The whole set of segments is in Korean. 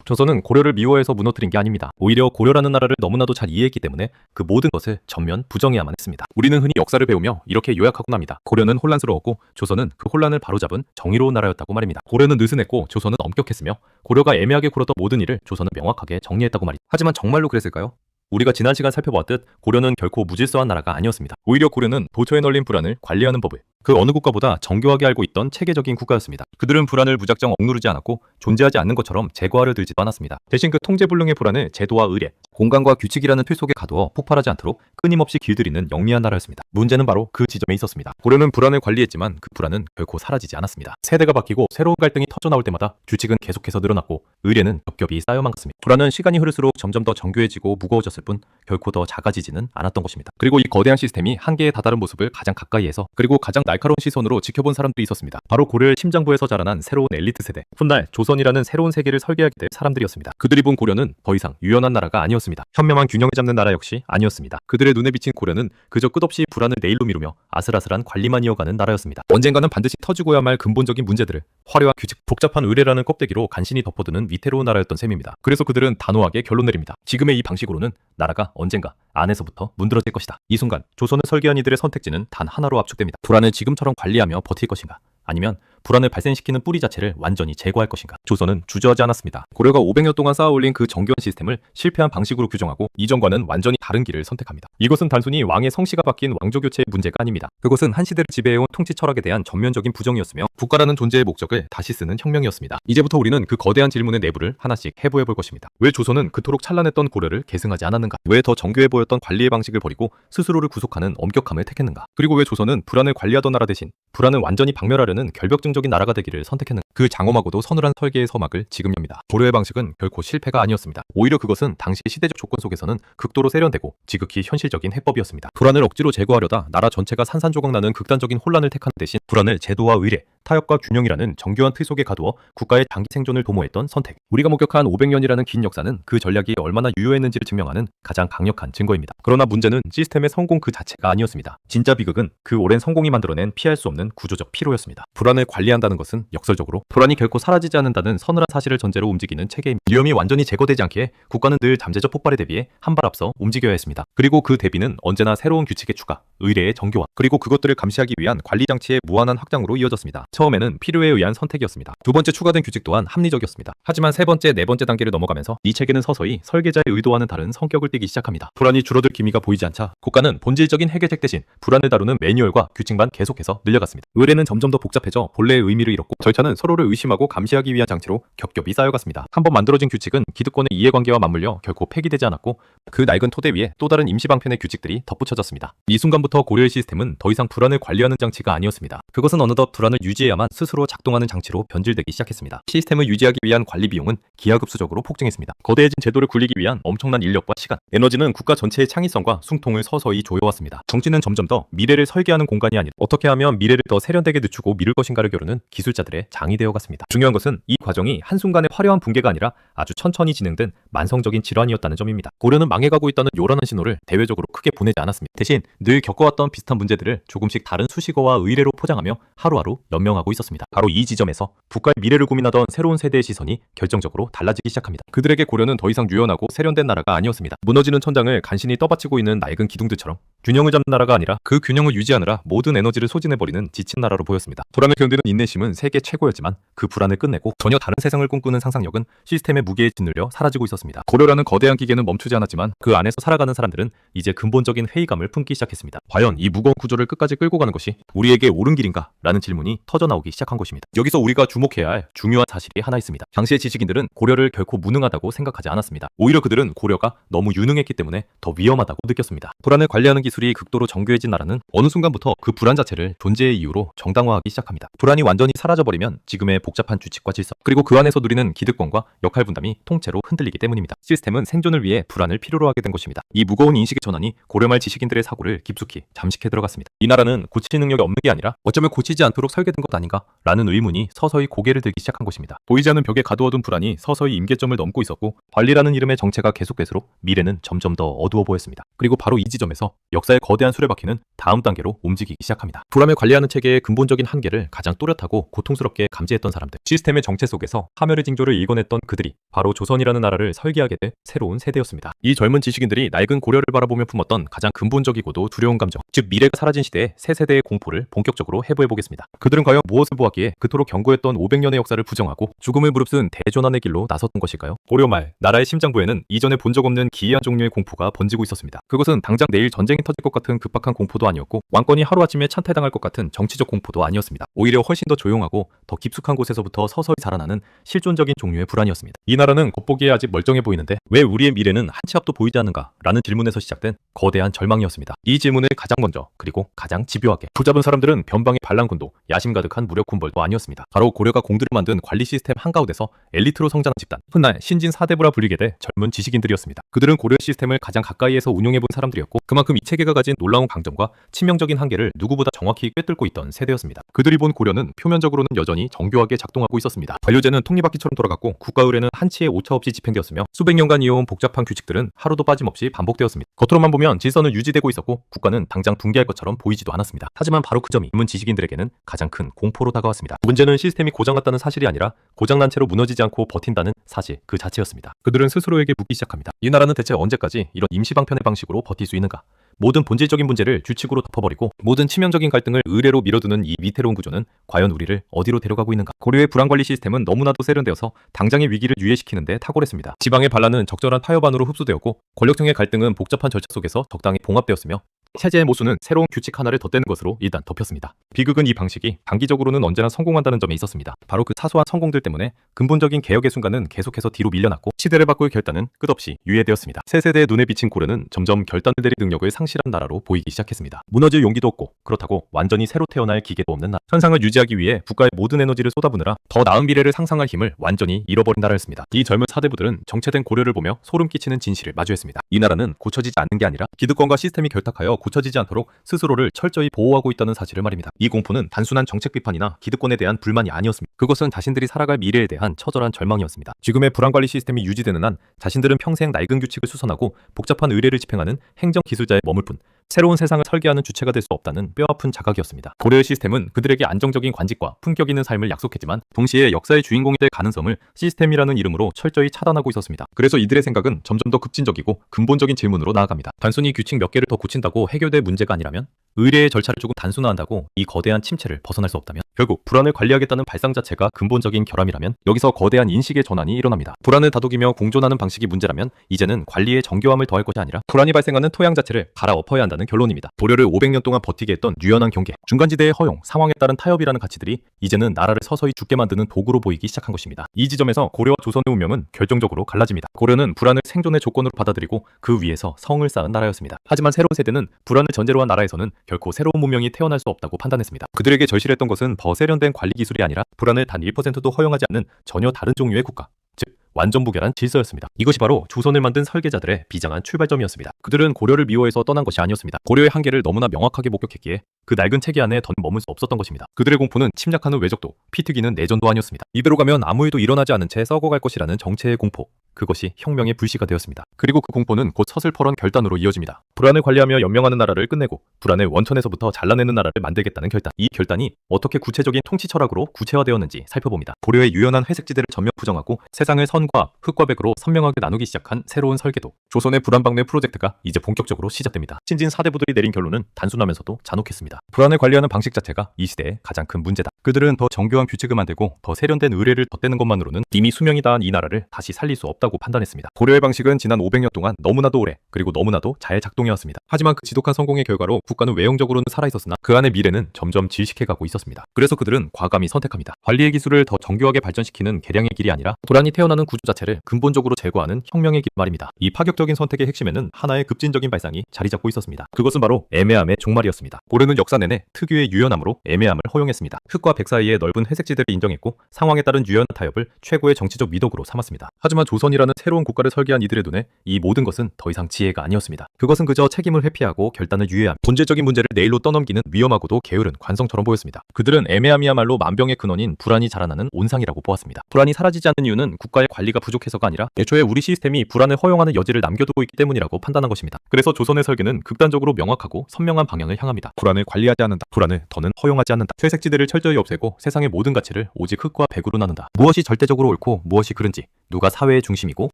조선은 고려를 미워해서 무너뜨린 게 아닙니다. 오히려 고려라는 나라를 너무나도 잘 이해했기 때문에 그 모든 것을 전면 부정해야만 했습니다. 우리는 흔히 역사를 배우며 이렇게 요약하곤 합니다. 고려는 혼란스러웠고 조선은 그 혼란을 바로잡은 정의로운 나라였다고 말입니다. 고려는 느슨했고 조선은 엄격했으며 고려가 애매하게 굴었던 모든 일을 조선은 명확하게 정리했다고 말이죠. 하지만 정말로 그랬을까요? 우리가 지난 시간 살펴보았듯 고려는 결코 무질서한 나라가 아니었습니다. 오히려 고려는 도처에 널린 불안을 관리하는 법을 그 어느 국가보다 정교하게 알고 있던 체계적인 국가였습니다. 그들은 불안을 무작정 억누르지 않았고 존재하지 않는 것처럼 제거하려 들지도 않았습니다. 대신 그 통제불능의 불안을 제도와 의례, 공간과 규칙이라는 틀 속에 가두어 폭발하지 않도록 끊임없이 길들이는 영리한 나라였습니다. 문제는 바로 그 지점에 있었습니다. 고려는 불안을 관리했지만 그 불안은 결코 사라지지 않았습니다. 세대가 바뀌고 새로운 갈등이 터져나올 때마다 규칙은 계속해서 늘어났고 의례는 겹겹이 쌓여만 갔습니다. 불안은 시간이 흐를수록 점점 더 정교해지고 무거워졌을 뿐 결코 더 작아지지는 않았던 것입니다. 그리고 이 거대한 시스템이 한계에 다다른 모습을 가장 가까이에서 그리고 가장 날카로운 시선으로 지켜본 사람도 있었습니다. 바로 고려의 심장부에서 자라난 새로운 엘리트 세대, 훗날 조선이라는 새로운 세계를 설계하게 될 사람들이었습니다. 그들이 본 고려는 더 이상 유연한 나라가 아니었습니다. 현명한 균형을 잡는 나라 역시 아니었습니다. 그들의 눈에 비친 고려는 그저 끝없이 불안을 내일로 미루며 아슬아슬한 관리만 이어가는 나라였습니다. 언젠가는 반드시 터지고야 말 근본적인 문제들을 화려한 규칙, 복잡한 의례라는 껍데기로 간신히 덮어두는 위태로운 나라였던 셈입니다. 그래서 그들은 단호하게 결론 내립니다. 지금의 이 방식으로는 나라가 언젠가 안에서부터 문드러질 것이다. 이 순간 조선을 설계한 이들의 선택지는 단 하나로 압축됩니다. 불안을 지금처럼 관리하며 버틸 것인가? 아니면 불안을 발생시키는 뿌리 자체를 완전히 제거할 것인가? 조선은 주저하지 않았습니다. 고려가 500년 동안 쌓아올린 그 정교한 시스템을 실패한 방식으로 규정하고 이전과는 완전히 다른 길을 선택합니다. 이것은 단순히 왕의 성씨가 바뀐 왕조 교체의 문제가 아닙니다. 그것은 한 시대를 지배해온 통치 철학에 대한 전면적인 부정이었으며 국가라는 존재의 목적을 다시 쓰는 혁명이었습니다. 이제부터 우리는 그 거대한 질문의 내부를 하나씩 해부해 볼 것입니다. 왜 조선은 그토록 찬란했던 고려를 계승하지 않았는가? 왜 더 정교해 보였던 관리의 방식을 버리고 스스로를 구속하는 엄격함을 택했는가? 그리고 왜 조선은 불안을 관리하던 나라 대신 불안을 완전히 박멸하려는 결벽증적인 나라가 되기를 선택했는가? 그 장엄하고도 서늘한 설계의 서막을 지금 엽니다. 고려의 방식은 결코 실패가 아니었습니다. 오히려 그것은 당시 시대적 조건 속에서는 극도로 세련되고 지극히 현실적인 해법이었습니다. 불안을 억지로 제거하려다 나라 전체가 산산조각나는 극단적인 혼란을 택하는 대신 불안을 제도와 의례, 타협과 균형이라는 정교한 틀 속에 가두어 국가의 장기 생존을 도모했던 선택. 우리가 목격한 500년이라는 긴 역사는 그 전략이 얼마나 유효했는지를 증명하는 가장 강력한 증거입니다. 그러나 문제는 시스템의 성공 그 자체가 아니었습니다. 진짜 비극은 그 오랜 성공이 만들어낸 피할 수 없는 구조적 피로였습니다. 불안을 관리한다는 것은 역설적으로 불안이 결코 사라지지 않는다는 서늘한 사실을 전제로 움직이는 체계입니다. 위험이 완전히 제거되지 않기에 국가는 늘 잠재적 폭발에 대비해 한 발 앞서 움직여야 했습니다. 그리고 그 대비는 언제나 새로운 규칙의 추가, 의례의 정교화, 그리고 그것들을 감시하기 위한 관리 장치의 무한한 확장으로 이어졌습니다. 처음에는 필요에 의한 선택이었습니다. 두 번째 추가된 규칙 또한 합리적이었습니다. 하지만 세 번째, 네 번째 단계를 넘어가면서 이 체계는 서서히 설계자의 의도와는 다른 성격을 띠기 시작합니다. 불안이 줄어들 기미가 보이지 않자 국가는 본질적인 해결책 대신 불안을 다루는 매뉴얼과 규칙만 계속해서 늘려갔습니다. 의례는 점점 더 복잡해져 본래의 의미를 잃었고 절차는 서로를 의심하고 감시하기 위한 장치로 겹겹이 쌓여갔습니다. 한번 만들어진 규칙은 기득권의 이해관계와 맞물려 결코 폐기되지 않았고 그 낡은 토대 위에 또 다른 임시방편의 규칙들이 덧붙여졌습니다. 이 순간부터 고려의 시스템은 더 이상 불안을 관리하는 장치가 아니었습니다. 그것은 어느덧 불안을 유지해야만 스스로 작동하는 장치로 변질되기 시작했습니다. 시스템을 유지하기 위한 관리 비용은 기하급수적으로 폭증했습니다. 거대해진 제도를 굴리기 위한 엄청난 인력과 시간, 에너지는 국가 전체의 창의성과 숭통을 서서히 조여왔습니다. 정치는 점점 더 미래를 설계하는 공간이 아니라 어떻게 하면 미래를 더 세련되게 늦추고 미룰 것인가를 겨루는 기술자들의 장이 되어갔습니다. 중요한 것은 이 과정이 한순간의 화려한 붕괴가 아니라 아주 천천히 진행된 만성적인 질환이었다는 점입니다. 고려는 망해가고 있다는 요란한 신호를 대외적으로 크게 보내지 않았습니다. 대신 늘 겪어왔던 비슷한 문제들을 조금씩 다른 수식어와 의례로 포장하며 하루하루 연명하고 있었습니다. 바로 이 지점에서 국가의 미래를 고민하던 새로운 세대의 시선이 결정적으로 달라지기 시작합니다. 그들에게 고려는 더 이상 유연하고 세련된 나라가 아니었습니다. 무너지는 천장을 간신히 떠받치고 있는 낡은 기둥들처럼 균형을 잡는 나라가 아니라 그 균형을 유지하느라 모든 에너지를 소진해버리는 지친 나라로 보였습니다. 불안을 견디는 인내심은 세계 최고였지만 그 불안을 끝내고 전혀 다른 세상을 꿈꾸는 상상력은 시스템의 무게에 짓눌려 사라지고 있었습니다. 고려라는 거대한 기계는 멈추지 않았지만 그 안에서 살아가는 사람들은 이제 근본적인 회의감을 품기 시작했습니다. 과연 이 무거운 구조를 끝까지 끌고 가는 것이 우리에게 옳은 길인가? 라는 질문이 터져나오기 시작한 것입니다. 여기서 우리가 주목해야 할 중요한 사실이 하나 있습니다. 당시의 지식인들은 고려를 결코 무능하다고 생각하지 않았습니다. 오히려 그들은 고려가 너무 유능했기 때문에 더 위험하다고 느꼈습니다. 불안을 관리하는 기술이 극도로 정교해진 나라는 어느 순간부터 그 불안 자체를 존재의 이유로 정당화하기 시작합니다. 불안이 완전히 사라져버리면 지금의 복잡한 규칙과 질서, 그리고 그 안에서 누리는 기득권과 역할 분담이 통째로 흔들리기 때문입니다. 시스템은 생존을 위해 불안을 필요로 하게 된 것입니다. 이 무거운 인식의 전환이 고려말 지식인들의 사고를 깊숙이 잠식해 들어갔습니다. 이 나라는 고칠 능력이 없는 게 아니라 어쩌면 고치지 않도록 설계된 것 아닌가 라는 의문이 서서히 고개를 들기 시작한 것입니다. 보이지 않는 벽에 가두어둔 불안이 서서히 임계점을 넘고 있었고 관리라는 이름의 정체가 계속될수록 미래는 점점 더 어두워 보였습니다. 그리고 바로 이 지점에서 역사의 거대한 수레바퀴는 다음 단계로 움직이기 시작합니다. 불안을 관리하는 체계의 근본적인 한계를 가장 또렷하고 고통스럽게 감지했던 사람들, 시스템의 정체 속에서 하멸의 징조를 일궈냈던 그들이 바로 조선이라는 나라를 설계하게 될 새로운 세대였습니다. 이 젊은 지식인들이 낡은 고려를 바라보며 품었던 가장 근본적이고도 두려운 감정, 즉 미래가 사라진 시대의 새 세대의 공포를 본격적으로 해부해보겠습니다. 그들은 과연 무엇을 보았기에 그토록 견고했던 500년의 역사를 부정하고 죽음을 무릅쓴 대전환의 길로 나섰던 것일까요? 고려 말 나라의 심장부에는 이전에 본 적 없는 기이한 종류의 공포가 번지고 있었습니다. 그것은 당장 내일 전쟁이 터질 것 같은 급박한 공포도 아니었고 왕권이 하루아침에 찬탈당할 것 같은 정치적 공포도 아니었습니다. 오히려 훨씬 더 조용하고 더 깊숙한 곳에서부터 서서히 자라나는 실존적인 종류의 불안이었습니다. 이 나라는 겉보기에 아직 멀쩡해 보이는데 왜 우리의 미래는 한 치 앞도 보이지 않는가? 라는 질문에서 시작된 거대한 절망이었습니다. 이 질문을 가장 먼저 그리고 가장 집요하게 붙잡은 사람들은 변방의 반란군도 야심 가득한 무력 군벌도 아니었습니다. 바로 고려가 공들여 만든 관리 시스템 한가운데서 엘리트로 성장한 집단, 훗날 신진 사대부라 불리게 될 젊은 지식인들이었습니다. 그들은 고려 시스템을 가장 가까이에서 운용해본 사람들이었고 그만큼 이 체계가 가진 놀라운 강점과 치명적인 한계를 누구보다 정확히 꿰뚫고 있던 세대였습니다. 그들이 본 고려는 표면적으로는 여전히 정교하게 작동하고 있었습니다. 관료제는 톱니바퀴처럼 돌아갔고 국가 의례는 한치의 오차 없이 집행되었으며 수백 년간 이어온 복잡한 규칙들은 하루도 빠짐없이 반복되었습니다. 겉으로만 보면 질서는 유지되고 있었고 국가는 당장 붕괴할 것처럼 보이지도 않았습니다. 하지만 바로 그 점이 젊은 지식인들에게는 가장 큰 공포로 다가왔습니다. 문제는 시스템이 고장났다는 사실이 아니라 고장난 채로 무너지지 않고 버틴다는 사실 그 자체였습니다. 그들은 스스로에게 묻기 시작합니다. 이 나라는 대체 언제까지 이런 임시방편의 방식으로 버틸 수 있는가? 모든 본질적인 문제를 규칙으로 덮어버리고 모든 치명적인 갈등을 의례로 밀어두는 이 위태로운 구조는 과연 우리를 어디로 데려가고 있는가? 고려의 불안관리 시스템은 너무나도 세련되어서 당장의 위기를 유예시키는 데 탁월했습니다. 지방의 반란은 적절한 타협안으로 흡수되었고 권력층의 갈등은 복잡한 절차 속에서 적당히 봉합되었으며 체제의 모순은 새로운 규칙 하나를 덧대는 것으로 일단 덮였습니다. 비극은 이 방식이 단기적으로는 언제나 성공한다는 점에 있었습니다. 바로 그 사소한 성공들 때문에 근본적인 개혁의 순간은 계속해서 뒤로 밀려났고 시대를 바꿀 결단은 끝없이 유예되었습니다. 새 세대의 눈에 비친 고려는 점점 결단을 내릴 능력을 상실한 나라로 보이기 시작했습니다. 무너질 용기도 없고 그렇다고 완전히 새로 태어날 기계도 없는 나라. 현상을 유지하기 위해 국가의 모든 에너지를 쏟아부느라 더 나은 미래를 상상할 힘을 완전히 잃어버린 나라였습니다. 이 젊은 사대부들은 정체된 고려를 보며 소름 끼치는 진실을 마주했습니다. 이 나라는 고쳐지지 않는 게 아니라 기득권과 시스템이 결탁하여 고쳐지지 않도록 스스로를 철저히 보호하고 있다는 사실을 말입니다. 이 공포는 단순한 정책 비판이나 기득권에 대한 불만이 아니었습니다. 그것은 자신들이 살아갈 미래에 대한 처절한 절망이었습니다. 지금의 불안관리 시스템이 유지되는 한 자신들은 평생 낡은 규칙을 수선하고 복잡한 의례를 집행하는 행정 기술자에 머물 뿐 새로운 세상을 설계하는 주체가 될 수 없다는 뼈아픈 자각이었습니다. 고려의 시스템은 그들에게 안정적인 관직과 품격 있는 삶을 약속했지만 동시에 역사의 주인공이 될 가능성을 시스템이라는 이름으로 철저히 차단하고 있었습니다. 그래서 이들의 생각은 점점 더 급진적이고 근본적인 질문으로 나아갑니다. 단순히 규칙 몇 개를 더 고친다고 해결될 문제가 아니라면, 의례의 절차를 조금 단순화한다고 이 거대한 침체를 벗어날 수 없다면, 결국 불안을 관리하겠다는 발상 자체가 근본적인 결함이라면 여기서 거대한 인식의 전환이 일어납니다. 불안을 다독이며 공존하는 방식이 문제라면 이제는 관리의 정교함을 더할 것이 아니라 불안이 발생하는 토양 자체를 갈아엎어야 한다는 결론입니다. 고려를 500년 동안 버티게 했던 유연한 경계, 중간지대의 허용, 상황에 따른 타협이라는 가치들이 이제는 나라를 서서히 죽게 만드는 도구로 보이기 시작한 것입니다. 이 지점에서 고려와 조선의 운명은 결정적으로 갈라집니다. 고려는 불안을 생존의 조건으로 받아들이고 그 위에서 성을 쌓은 나라였습니다. 하지만 새로운 세대는 불안을 전제로 한 나라에서는 결코 새로운 문명이 태어날 수 없다고 판단했습니다. 그들에게 절실했던 것은 더 세련된 관리 기술이 아니라 불안을 단 1%도 허용하지 않는 전혀 다른 종류의 국가, 즉 완전 무결한 질서였습니다. 이것이 바로 조선을 만든 설계자들의 비장한 출발점이었습니다. 그들은 고려를 미워해서 떠난 것이 아니었습니다. 고려의 한계를 너무나 명확하게 목격했기에 그 낡은 체계 안에 더 머물 수 없었던 것입니다. 그들의 공포는 침략하는 외적도, 피 튀기는 내전도 아니었습니다. 이대로 가면 아무 일도 일어나지 않은 채 썩어갈 것이라는 정체의 공포, 그것이 혁명의 불씨가 되었습니다. 그리고 그 공포는 곧 서슬퍼런 결단으로 이어집니다. 불안을 관리하며 연명하는 나라를 끝내고 불안을 원천에서부터 잘라내는 나라를 만들겠다는 결단. 이 결단이 어떻게 구체적인 통치 철학으로 구체화되었는지 살펴봅니다. 고려의 유연한 회색지대를 전면 부정하고 세상을 선과 흑과 백으로 선명하게 나누기 시작한 새로운 설계도, 조선의 불안방내 프로젝트가 이제 본격적으로 시작됩니다. 신진 사대부들이 내린 결론은 단순하면서도 잔혹했습니다. 불안을 관리하는 방식 자체가 이 시대의 가장 큰 문제다. 그들은 더 정교한 규칙을 만들고 더 세련된 의례를 덧대는 것만으로는 이미 수명이 다한 이 나라를 다시 살릴 수 없다고 판단했습니다. 고려의 방식은 지난 500년 동안 너무나도 오래 그리고 너무나도 잘 작동해왔습니다. 하지만 그 지독한 성공의 결과로 국가는 외형적으로는 살아있었으나 그 안의 미래는 점점 질식해가고 있었습니다. 그래서 그들은 과감히 선택합니다. 관리의 기술을 더 정교하게 발전시키는 개량의 길이 아니라 불안이 태어나는 구조 자체를 근본적으로 제거하는 혁명의 길 말입니다. 이 파격적인 선택의 핵심에는 하나의 급진적인 발상이 자리 잡고 있었습니다. 그것은 바로 애매함의 종말이었습니다. 고려는 역사 내내 특유의 유연함으로 애매함을 허용했습니다. 흑과 백 사이의 넓은 회색지대를 인정했고 상황에 따른 유연한 타협을 최고의 정치적 미덕으로 삼았습니다. 하지만 조선이라는 조선이라는 새로운 국가를 설계한 이들의 눈에 이 모든 것은 더 이상 지혜가 아니었습니다. 그것은 그저 책임을 회피하고 결단을 유예함, 본질적인 문제를 내일로 떠넘기는 위험하고도 게으른 관성처럼 보였습니다. 그들은 애매함이야말로 만병의 근원인 불안이 자라나는 온상이라고 보았습니다. 불안이 사라지지 않는 이유는 국가의 관리가 부족해서가 아니라 애초에 우리 시스템이 불안을 허용하는 여지를 남겨두고 있기 때문이라고 판단한 것입니다. 그래서 조선의 설계는 극단적으로 명확하고 선명한 방향을 향합니다. 불안을 관리하지 않는다. 불안을 더는 허용하지 않는다. 퇴색지대를 철저히 없애고 세상의 모든 가치를 오직 흙과 백으로 나눈다. 무엇이 절대적으로 옳고 무엇이 그른지, 누가 사회의 중심이고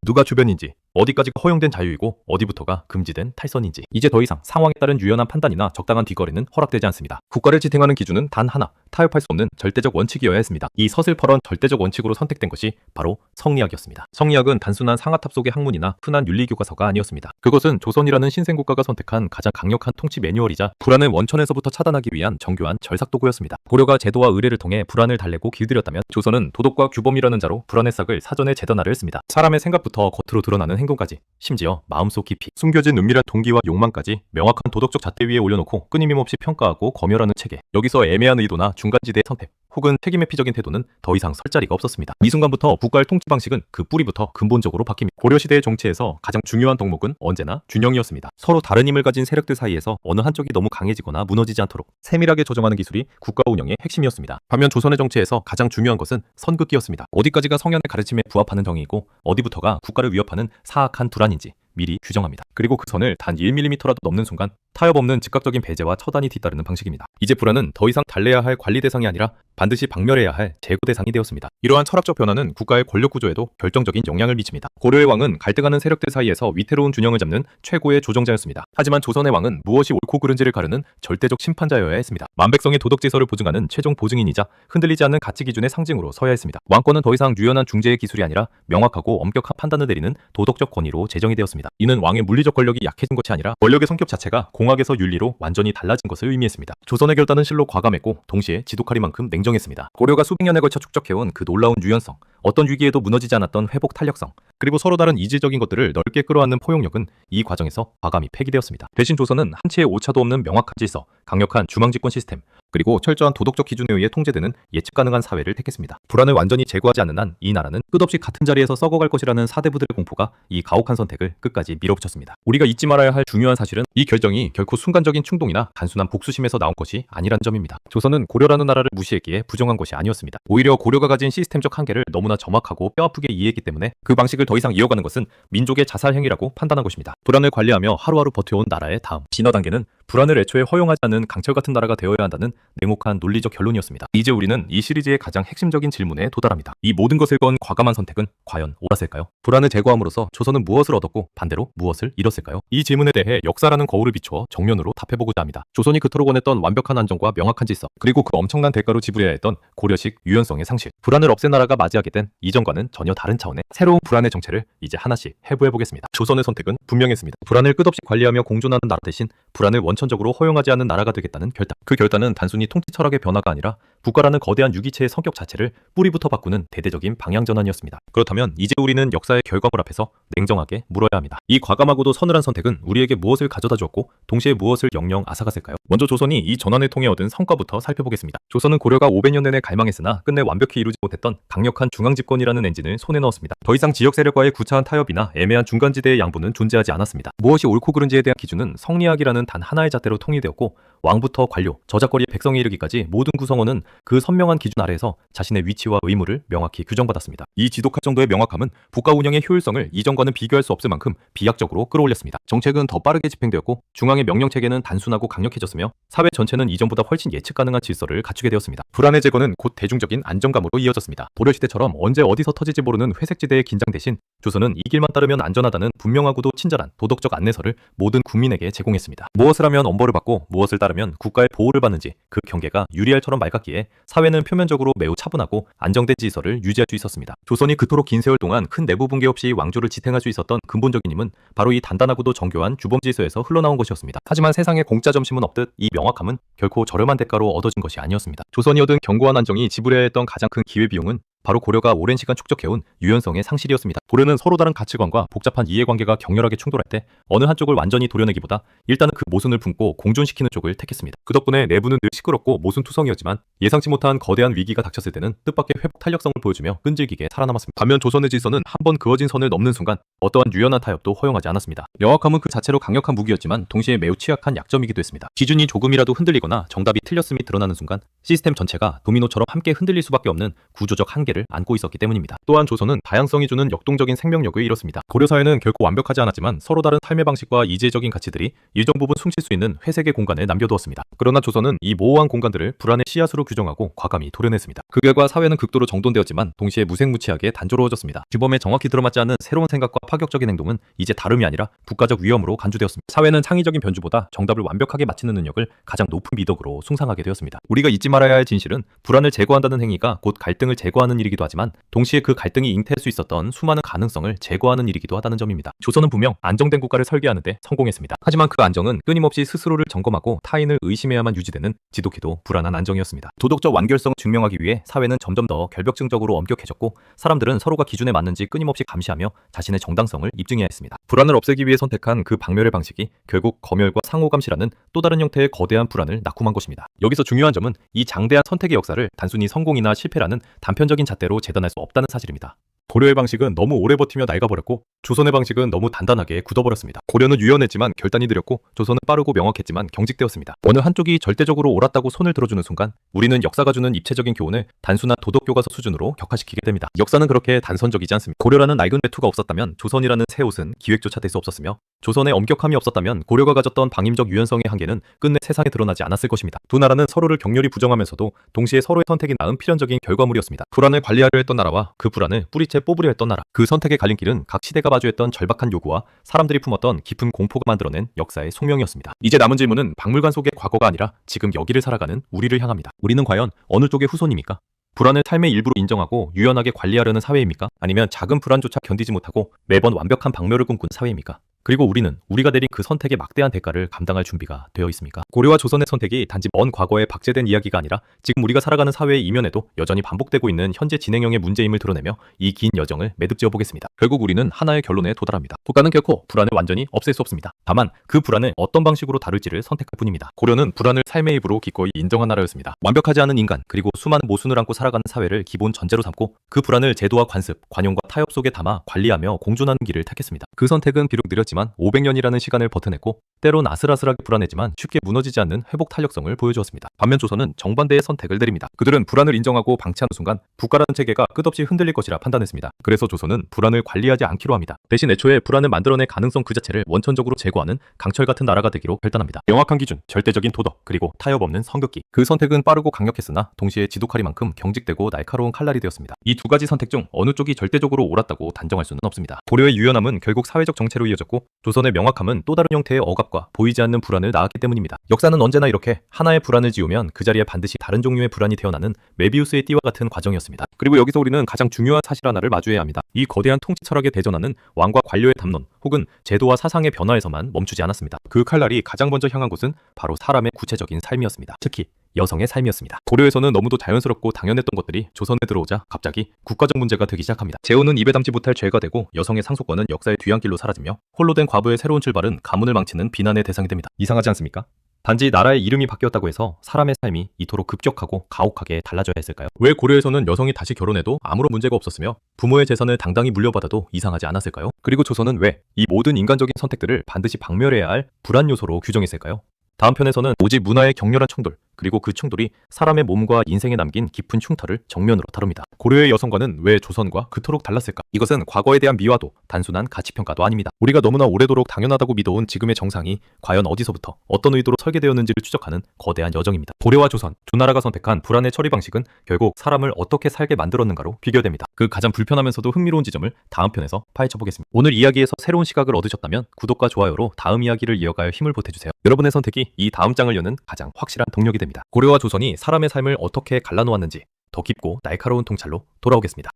누가 주변인지, 어디까지가 허용된 자유이고 어디부터가 금지된 탈선인지, 이제 더 이상 상황에 따른 유연한 판단이나 적당한 뒤거리는 허락되지 않습니다. 국가를 지탱하는 기준은 단 하나, 타협할 수 없는 절대적 원칙이어야 했습니다. 이 서슬퍼런 절대적 원칙으로 선택된 것이 바로 성리학이었습니다. 성리학은 단순한 상하탑 속의 학문이나 흔한 윤리교과서가 아니었습니다. 그것은 조선이라는 신생국가가 선택한 가장 강력한 통치 매뉴얼이자 불안을 원천에서부터 차단하기 위한 정교한 절삭도구였습니다. 고려가 제도와 의례를 통해 불안을 달래고 길들였다면 조선은 도덕과 규범이라는 자로 불안의 싹을 사전에 재단하려 했습니다. 사람의 생각부터 겉으로 드러나는 행동까지, 심지어 마음속 깊이 숨겨진 은밀한 동기와 욕망까지 명확한 도덕적 잣대 위에 올려놓고 끊임없이 평가하고 검열하는 체계. 여기서 애매한 의도나 중간지대의 선택 혹은 책임 회피적인 태도는 더 이상 설 자리가 없었습니다. 이 순간부터 국가의 통치 방식은 그 뿌리부터 근본적으로 바뀝니다. 고려시대의 정치에서 가장 중요한 덕목은 언제나 균형이었습니다. 서로 다른 힘을 가진 세력들 사이에서 어느 한쪽이 너무 강해지거나 무너지지 않도록 세밀하게 조정하는 기술이 국가 운영의 핵심이었습니다. 반면 조선의 정치에서 가장 중요한 것은 선긋기였습니다. 어디까지가 성현의 가르침에 부합하는 정의이고 어디부터가 국가를 위협하는 사악한 불안인지 미리 규정합니다. 그리고 그 선을 단 1mm라도 넘는 순간 타협 없는 즉각적인 배제와 처단이 뒤따르는 방식입니다. 이제 불안은 더 이상 달래야 할 관리 대상이 아니라 반드시 박멸해야 할 제거 대상이 되었습니다. 이러한 철학적 변화는 국가의 권력 구조에도 결정적인 영향을 미칩니다. 고려의 왕은 갈등하는 세력들 사이에서 위태로운 균형을 잡는 최고의 조정자였습니다. 하지만 조선의 왕은 무엇이 옳고 그른지를 가르는 절대적 심판자여야 했습니다. 만백성의 도덕질서를 보증하는 최종 보증인이자 흔들리지 않는 가치 기준의 상징으로 서야 했습니다. 왕권은 더 이상 유연한 중재의 기술이 아니라 명확하고 엄격한 판단을 내리는 도덕적 권위로 제정이 되었습니다. 이는 왕의 물리적 권력이 약해진 것이 아니라 권력의 성격 자체가 공학에서 윤리로 완전히 달라진 것을 의미했습니다. 조선의 결단은 실로 과감했고 동시에 지독하리만큼 냉정했습니다. 고려가 수백 년에 걸쳐 축적해온 그 놀라운 유연성, 어떤 위기에도 무너지지 않았던 회복 탄력성, 그리고 서로 다른 이질적인 것들을 넓게 끌어안는 포용력은 이 과정에서 과감히 폐기되었습니다. 대신 조선은 한치의 오차도 없는 명확한 질서, 강력한 중앙집권 시스템, 그리고 철저한 도덕적 기준에 의해 통제되는 예측 가능한 사회를 택했습니다. 불안을 완전히 제거하지 않는 한 이 나라는 끝없이 같은 자리에서 썩어갈 것이라는 사대부들의 공포가 이 가혹한 선택을 끝까지 밀어붙였습니다. 우리가 잊지 말아야 할 중요한 사실은 이 결정이 결코 순간적인 충동이나 단순한 복수심에서 나온 것이 아니란 점입니다. 조선은 고려라는 나라를 무시했기에 부정한 것이 아니었습니다. 오히려 고려가 가진 시스템적 한계를 너무나 정확하고 뼈아프게 이해했기 때문에 그 방식을 더 이상 이어가는 것은 민족의 자살행위라고 판단한 것입니다. 불안을 관리하며 하루하루 버텨온 나라의 다음 진화 단계는 불안을 애초에 허용하지 않는 강철 같은 나라가 되어야 한다는 냉혹한 논리적 결론이었습니다. 이제 우리는 이 시리즈의 가장 핵심적인 질문에 도달합니다. 이 모든 것을 건 과감한 선택은 과연 옳았을까요? 불안을 제거함으로써 조선은 무엇을 얻었고 반대로 무엇을 잃었을까요? 이 질문에 대해 역사라는 거울을 비추어 정면으로 답해보고자 합니다. 조선이 그토록 원했던 완벽한 안정과 명확한 질서, 그리고 그 엄청난 대가로 지불해야 했던 고려식 유연성의 상실, 불안을 없앤 나라가 맞이하게 된 이전과는 전혀 다른 차원의 새로운 불안의 정체를 이제 하나씩 해부해보겠습니다. 조선의 선택은 분명했습니다. 불안을 끝없이 관리하며 공존하는 나라 대신 불안을 원천적으로 허용하지 않는 나라가 되겠다는 결단. 그 결단은 단순히 통치 철학의 변화가 아니라 국가라는 거대한 유기체의 성격 자체를 뿌리부터 바꾸는 대대적인 방향전환이었습니다. 그렇다면 이제 우리는 역사의 결과물 앞에서 냉정하게 물어야 합니다. 이 과감하고도 서늘한 선택은 우리에게 무엇을 가져다 주었고 동시에 무엇을 영영 앗아갔을까요? 먼저 조선이 이 전환을 통해 얻은 성과부터 살펴보겠습니다. 조선은 고려가 500년 내내 갈망했으나 끝내 완벽히 이루지 못했던 강력한 중앙집권이라는 엔진을 손에 넣었습니다. 더 이상 지역 세력과의 구차한 타협이나 애매한 중간지대의 양보는 존재하지 않았습니다. 무엇이 옳고 그른지에 대한 기준은 성리학이라는 단 하나의 잣대로 통일되었고 왕부터 관료, 저작거리의 백성에 이르기까지 모든 구성원은 그 선명한 기준 아래에서 자신의 위치와 의무를 명확히 규정받았습니다. 이 지독할 정도의 명확함은 국가 운영의 효율성을 이전과는 비교할 수 없을 만큼 비약적으로 끌어올렸습니다. 정책은 더 빠르게 집행되었고 중앙의 명령체계는 단순하고 강력해졌으며 사회 전체는 이전보다 훨씬 예측 가능한 질서를 갖추게 되었습니다. 불안의 제거는 곧 대중적인 안정감으로 이어졌습니다. 고려시대처럼 언제 어디서 터질지 모르는 회색지대의 긴장 대신 조선은 이 길만 따르면 안전하다는 분명하고도 친절한 도덕적 안내서를 모든 국민에게 제공했습니다. 무엇을 하면 엄벌을 받고 무엇을 따르면 국가의 보호를 받는지 그 경계가 유리알처럼 맑았기에 사회는 표면적으로 매우 차분하고 안정된 질서를 유지할 수 있었습니다. 조선이 그토록 긴 세월 동안 큰 내부 붕괴 없이 왕조를 지탱할 수 있었던 근본적인 힘은 바로 이 단단하고도 정교한 주범 질서에서 흘러나온 것이었습니다. 하지만 세상에 공짜 점심은 없듯 이 명확함은 결코 저렴한 대가로 얻어진 것이 아니었습니다. 조선이 얻은 견고한 안정이 지불해야 했던 가장 큰 기회비용은 바로 고려가 오랜 시간 축적해온 유연성의 상실이었습니다. 고려는 서로 다른 가치관과 복잡한 이해관계가 격렬하게 충돌할 때 어느 한쪽을 완전히 도려내기보다 일단은 그 모순을 품고 공존시키는 쪽을 택했습니다. 그 덕분에 내부는 늘 시끄럽고 모순투성이었지만 예상치 못한 거대한 위기가 닥쳤을 때는 뜻밖의 회복 탄력성을 보여주며 끈질기게 살아남았습니다. 반면 조선의 질서는 한 번 그어진 선을 넘는 순간 어떠한 유연한 타협도 허용하지 않았습니다. 명확함은 그 자체로 강력한 무기였지만 동시에 매우 취약한 약점이기도 했습니다. 기준이 조금이라도 흔들리거나 정답이 틀렸음이 드러나는 순간 시스템 전체가 도미노처럼 함께 흔들릴 수밖에 없는 구조적 한계를 안고 있었기 때문입니다. 또한 조선은 다양성이 주는 역동적인 생명력을 잃었습니다. 고려 사회는 결코 완벽하지 않았지만 서로 다른 삶의 방식과 이제적인 가치들이 일정 부분 숨쉴 수 있는 회색의 공간을 남겨두었습니다. 그러나 조선은 이 모호한 공간들을 불안의 씨앗으로 규정하고 과감히 도려냈습니다. 그 결과 사회는 극도로 정돈되었지만 동시에 무색무취하게 단조로워졌습니다. 규범에 정확히 들어맞지 않는 새로운 생각과 파격적인 행동은 이제 다름이 아니라 국가적 위험으로 간주되었습니다. 사회는 창의적인 변주보다 정답을 완벽하게 맞히는 능력을 가장 높은 미덕으로 숭상하게 되었습니다. 우리가 잊지 말아야 할 진실은 불안을 제거한다는 행위가 곧 갈등을 제거하는 일이기도 하지만 동시에 그 갈등이 잉태할 수 있었던 수많은 가능성을 제거하는 일이기도 하다는 점입니다. 조선은 분명 안정된 국가를 설계하는데 성공했습니다. 하지만 그 안정은 끊임없이 스스로를 점검하고 타인을 의심해야만 유지되는 지독히도 불안한 안정이었습니다. 도덕적 완결성을 증명하기 위해 사회는 점점 더 결벽증적으로 엄격해졌고 사람들은 서로가 기준에 맞는지 끊임없이 감시하며 자신의 정당성을 입증해야 했습니다. 불안을 없애기 위해 선택한 그 박멸의 방식이 결국 검열과 상호감시라는 또 다른 형태의 거대한 불안을 낙후한 것입니다. 여기서 중요한 점은 이 장대한 선택의 역사를 단순히 성공이나 실패라는 단편적인 잣대로 재단할 수 없다는 사실입니다. 고려의 방식은 너무 오래 버티며 낡아버렸고 조선의 방식은 너무 단단하게 굳어버렸습니다. 고려는 유연했지만 결단이 느렸고 조선은 빠르고 명확했지만 경직되었습니다. 어느 한쪽이 절대적으로 옳았다고 손을 들어주는 순간 우리는 역사가 주는 입체적인 교훈을 단순한 도덕교과서 수준으로 격화시키게 됩니다. 역사는 그렇게 단선적이지 않습니다. 고려라는 낡은 외투가 없었다면 조선이라는 새 옷은 기획조차 될 수 없었으며 조선의 엄격함이 없었다면 고려가 가졌던 방임적 유연성의 한계는 끝내 세상에 드러나지 않았을 것입니다. 두 나라는 서로를 격렬히 부정하면서도 동시에 서로의 선택이 낳은 필연적인 결과물이었습니다. 불안을 관리하려 했던 나라와 그 불안을 뿌리채 뽑으려 했던 나라. 그 선택의 갈림길은 각 시대가 마주했던 절박한 요구와 사람들이 품었던 깊은 공포가 만들어낸 역사의 숙명이었습니다. 이제 남은 질문은 박물관 속의 과거가 아니라 지금 여기를 살아가는 우리를 향합니다. 우리는 과연 어느 쪽의 후손입니까? 불안을 삶의 일부로 인정하고 유연하게 관리하려는 사회입니까? 아니면 작은 불안조차 견디지 못하고 매번 완벽한 박멸을 꿈꾸는 사회입니까? 그리고 우리는 우리가 내린 그 선택의 막대한 대가를 감당할 준비가 되어 있습니까? 고려와 조선의 선택이 단지 먼 과거에 박제된 이야기가 아니라 지금 우리가 살아가는 사회의 이면에도 여전히 반복되고 있는 현재 진행형의 문제임을 드러내며 이 긴 여정을 매듭지어 보겠습니다. 결국 우리는 하나의 결론에 도달합니다. 국가는 결코 불안을 완전히 없앨 수 없습니다. 다만 그 불안을 어떤 방식으로 다룰지를 선택할 뿐입니다. 고려는 불안을 삶의 일부로 기꺼이 인정한 나라였습니다. 완벽하지 않은 인간 그리고 수많은 모순을 안고 살아가는 사회를 기본 전제로 삼고 그 불안을 제도와 관습, 관용과 타협 속에 담아 관리하며 공존하는 길을 택했습니다. 그 선택은 비록 느렸지만 500년이라는 시간을 버텨냈고 때론 아슬아슬하게 불안했지만 쉽게 무너지지 않는 회복 탄력성을 보여주었습니다. 반면 조선은 정반대의 선택을 내립니다. 그들은 불안을 인정하고 방치하는 순간 국가라는 체계가 끝없이 흔들릴 것이라 판단했습니다. 그래서 조선은 불안을 관리하지 않기로 합니다. 대신 애초에 불안을 만들어낼 가능성 그 자체를 원천적으로 제거하는 강철 같은 나라가 되기로 결단합니다. 명확한 기준, 절대적인 도덕, 그리고 타협 없는 성급기. 그 선택은 빠르고 강력했으나 동시에 지독하리만큼 경직되고 날카로운 칼날이 되었습니다. 이 두 가지 선택 중 어느 쪽이 절대적으로 옳았다고 단정할 수는 없습니다. 고려의 유연함은 결국 사회적 정체로 이어졌고 조선의 명확함은 또 다른 형태의 억압과 보이지 않는 불안을 낳았기 때문입니다. 역사는 언제나 이렇게 하나의 불안을 지우면 그 자리에 반드시 다른 종류의 불안이 태어나는 메비우스의 띠와 같은 과정이었습니다. 그리고 여기서 우리는 가장 중요한 사실 하나를 마주해야 합니다. 이 거대한 통치 철학에 대전하는 왕과 관료의 담론 혹은 제도와 사상의 변화에서만 멈추지 않았습니다. 그 칼날이 가장 먼저 향한 곳은 바로 사람의 구체적인 삶이었습니다. 특히 여성의 삶이었습니다. 고려에서는 너무도 자연스럽고 당연했던 것들이 조선에 들어오자 갑자기 국가적 문제가 되기 시작합니다. 재혼은 입에 담지 못할 죄가 되고 여성의 상속권은 역사의 뒤안길로 사라지며 홀로 된 과부의 새로운 출발은 가문을 망치는 비난의 대상이 됩니다. 이상하지 않습니까? 단지 나라의 이름이 바뀌었다고 해서 사람의 삶이 이토록 급격하고 가혹하게 달라져야 했을까요? 왜 고려에서는 여성이 다시 결혼해도 아무런 문제가 없었으며 부모의 재산을 당당히 물려받아도 이상하지 않았을까요? 그리고 조선은 왜 이 모든 인간적인 선택들을 반드시 박멸해야 할 불안 요소로 규정했을까요? 다음 편에서는 오직 문화의 격렬한 충돌, 그리고 그 충돌이 사람의 몸과 인생에 남긴 깊은 흉터를 정면으로 다룹니다. 고려의 여성과는 왜 조선과 그토록 달랐을까? 이것은 과거에 대한 미화도 단순한 가치평가도 아닙니다. 우리가 너무나 오래도록 당연하다고 믿어온 지금의 정상이 과연 어디서부터 어떤 의도로 설계되었는지를 추적하는 거대한 여정입니다. 고려와 조선 두 나라가 선택한 불안의 처리 방식은 결국 사람을 어떻게 살게 만들었는가로 비교됩니다. 그 가장 불편하면서도 흥미로운 지점을 다음 편에서 파헤쳐 보겠습니다. 오늘 이야기에서 새로운 시각을 얻으셨다면 구독과 좋아요로 다음 이야기를 이어갈 힘을 보태주세요. 여러분의 선택이 이 다음 장을 여는 가장 확실한 동력이 됩니다. 고려와 조선이 사람의 삶을 어떻게 갈라놓았는지 더 깊고 날카로운 통찰로 돌아오겠습니다.